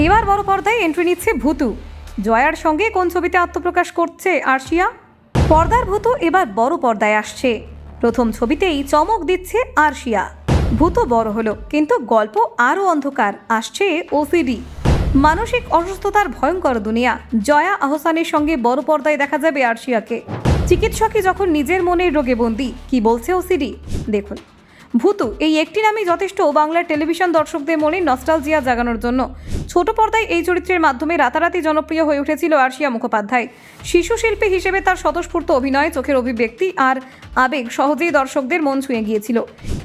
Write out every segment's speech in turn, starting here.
এবার বড় পর্দায় এন্ট্রি নিচ্ছে ভূতু। জয়ার সঙ্গে কোন ছবিতে আত্মপ্রকাশ করছে আরশিয়া? পর্দার ভূতু এবার বড় পর্দায় আসছে। প্রথম ছবিতেই চমক দিচ্ছে আরশিয়া। ভূতু বড় হলো, কিন্তু গল্প আরও অন্ধকার। আসছে ওসিডি, মানসিক অসুস্থতার ভয়ঙ্কর দুনিয়া। জয়া আহসানের সঙ্গে বড় পর্দায় দেখা যাবে আরশিয়াকে। চিকিৎসকই যখন নিজের মনের রোগে বন্দী, কি বলছে ওসিডি দেখুন। ভূতু এই একটি নামই যথেষ্ট বাংলার টেলিভিশন দর্শকদের মনে নস্টালজিয়া জাগানোর জন্য। ছোট পর্দায় এই চরিত্রের মাধ্যমে রাতারাতি জনপ্রিয় হয়ে উঠেছিল আরশিয়া মুখোপাধ্যায়। শিশু শিল্পী হিসেবে তার স্বতঃস্ফূর্ত অভিনয়, চোখের অভিব্যক্তি আর আবেগ সহজেই দর্শকদের মন ছুঁয়ে গিয়েছিল।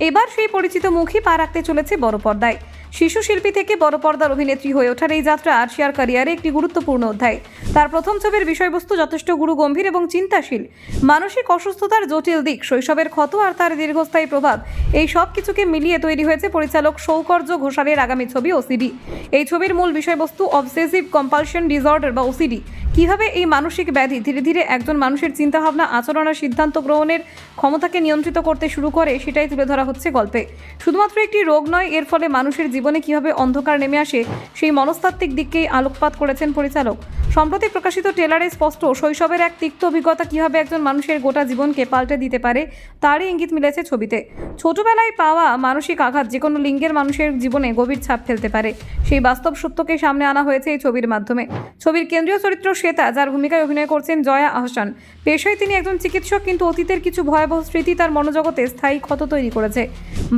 এবার সেই পরিচিত মুখই পা রাখতে চলেছে বড় পর্দায়। শিশু শিল্পী থেকে বড় পর্দার অভিনেত্রী হয়ে ওঠার এই যাত্রা আরশিয়ার ক্যারিয়ারে একটি গুরুত্বপূর্ণ অধ্যায়। তার প্রথম ছবির বিষয়বস্তু যথেষ্ট গুরুগম্ভীর এবং চিন্তাশীল। মানসিক অসুস্থতার জটিল দিক, শৈশবের ক্ষত আর তার দীর্ঘস্থায়ী প্রভাব, এই সব কিছুকে মিলিয়ে তৈরি হয়েছে পরিচালক সৌকর্য ঘোষালের আগামী ছবি ওসিডি। এই ছবির মূল বিষয়বস্তু অবসেসিভ কম্পালশন ডিসঅর্ডার বা ওসিডি। কিভাবে এই মানসিক ব্যাধি ধীরে ধীরে একজন মানুষের চিন্তাভাবনা, আচরণ আর সিদ্ধান্ত গ্রহণের ক্ষমতাকে নিয়ন্ত্রিত করতে শুরু করে, সেটাই তুলে ধরা হচ্ছে গল্পে। শুধুমাত্র একটি রোগ নয়, এর ফলে মানুষের জীবনে কিভাবে অন্ধকার নেমে আসে সেই মনস্তাত্ত্বিক দিককেই আলোকপাত করেছেন পরিচালক। সম্প্রতি প্রকাশিত ট্রেলারে স্পষ্ট শৈশবের এক তিক্ত অভিজ্ঞতা কিভাবে একজন মানুষের গোটা জীবনকে পাল্টে দিতে পারে তারই ইঙ্গিত মিলেছে ছবিতে। ছোটবেলায় পাওয়া মানসিক আঘাত যে কোনো লিঙ্গের মানুষের জীবনে গভীর ছাপ ফেলতে পারে, সেই বাস্তব সত্যকে সামনে আনা হয়েছে এই ছবির মাধ্যমে। ছবির কেন্দ্রীয় চরিত্র শ্বেতা, যার ভূমিকায় অভিনয় করছেন জয়া আহসান। পেশায় তিনি একজন চিকিৎসক, কিন্তু অতীতের কিছু ভয়াবহ স্মৃতি তার মনোজগতে স্থায়ী ক্ষত তৈরি করেছে।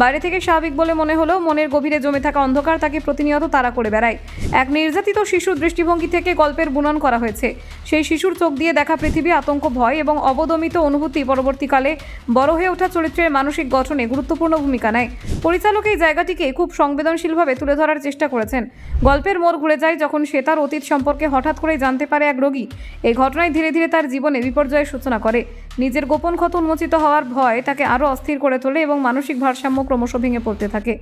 বাইরে থেকে স্বাভাবিক বলে মনে হলেও মনের গভীরে জমে থাকা অন্ধকার তাকে প্রতিনিয়ত তাড়া করে বেড়ায়। এক নির্যাতিত শিশুর দৃষ্টিভঙ্গি থেকে গল্পের বুনন করা হয়েছে। সেই শিশুর চোখ দিয়ে দেখা পৃথিবী, আতঙ্ক, ভয় এবং অবদমিত অনুভূতি পরবর্তীকালে বড় হয়ে ওঠা চরিত্রের মানসিক গঠনে গুরুত্বপূর্ণ ভূমিকা নেয়। পরিচালক এই জায়গাটিকে খুব সংবেদনশীলভাবে তুলে ধরার চেষ্টা করেছেন। গল্পের মোড় ঘুরে যায় যখন সে তার অতীত সম্পর্কে হঠাৎ করেই জানতে পারে এক রোগী এই ঘটনায় ধীরে ধীরে তার জীবনে বিপর্যয়ের সূচনা করে। নিজের গোপন ক্ষত উন্মোচিত হওয়ার ভয় তাকে আরও অস্থির করে তোলে এবং মানসিক ভারসাম্য ক্রমশ ভেঙে পড়তে থাকে।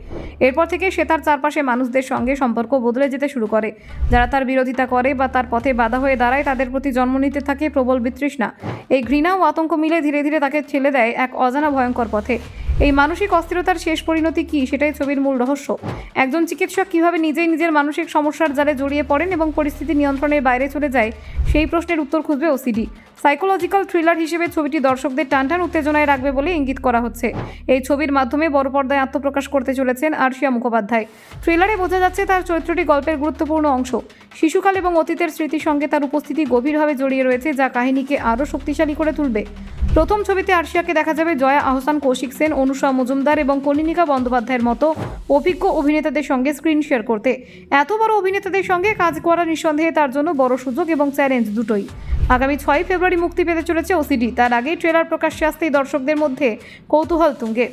এরপর থেকে সে তার চারপাশে মানুষদের সঙ্গে সম্পর্ক বদলে যেতে শুরু করে। যারা তার বিরোধিতা করে বা তার পথে বাধা হয়ে দাঁড়ায়, তাদের প্রতি জন্ম নিতে থাকে প্রবল বিতৃষ্ণা। এই ঘৃণা ও আতঙ্ক মিলে ধীরে ধীরে তাকে ঠেলে দেয় এক অজানা ভয়ঙ্কর পথে। এই মানসিক অস্থিরতার শেষ পরিণতি কী, সেটাই ছবির মূল রহস্য। একজন চিকিৎসক কীভাবে নিজেই নিজের মানসিক সমস্যার জালে জড়িয়ে পড়েন এবং পরিস্থিতি নিয়ন্ত্রণের বাইরে চলে যায়, সেই প্রশ্নের উত্তর খুঁজবে ওসিডি। সাইকোলজিক্যাল থ্রিলার হিসেবে ছবিটি দর্শকদের টানটান উত্তেজনায় রাখবে বলে ইঙ্গিত করা হচ্ছে। এই ছবির মাধ্যমে বড় পর্দায় আত্মপ্রকাশ করতে চলেছেন আরশিয়া মুখোপাধ্যায়। ট্রেলারে বোঝা যাচ্ছে তার চরিত্রটি গল্পের গুরুত্বপূর্ণ অংশ। শিশুকাল এবং অতীতের স্মৃতির সঙ্গে তার উপস্থিতি গভীরভাবে জড়িয়ে রয়েছে, যা কাহিনীকে আরও শক্তিশালী করে তুলবে। প্রথম ছবিতে আরশিয়াকে দেখা যাবে জয়া আহসান, কৌশিক সেন, অনুষা মজুমদার এবং কলিনিকা বন্দ্যোপাধ্যায়ের মতো অভিজ্ঞ অভিনেতাদের সঙ্গে স্ক্রিন শেয়ার করতে। এত বড় অভিনেতাদের সঙ্গে কাজ করা নিঃসন্দেহে তার জন্য বড় সুযোগ এবং চ্যালেঞ্জ দুটোই। আগামী 6 ফেব্রুয়ারি মুক্তি পেতে চলেছে ওসিডি। তার আগেই ট্রেলার প্রকাশ্যে আসতেই দর্শকদের মধ্যে কৌতূহল তুঙ্গে।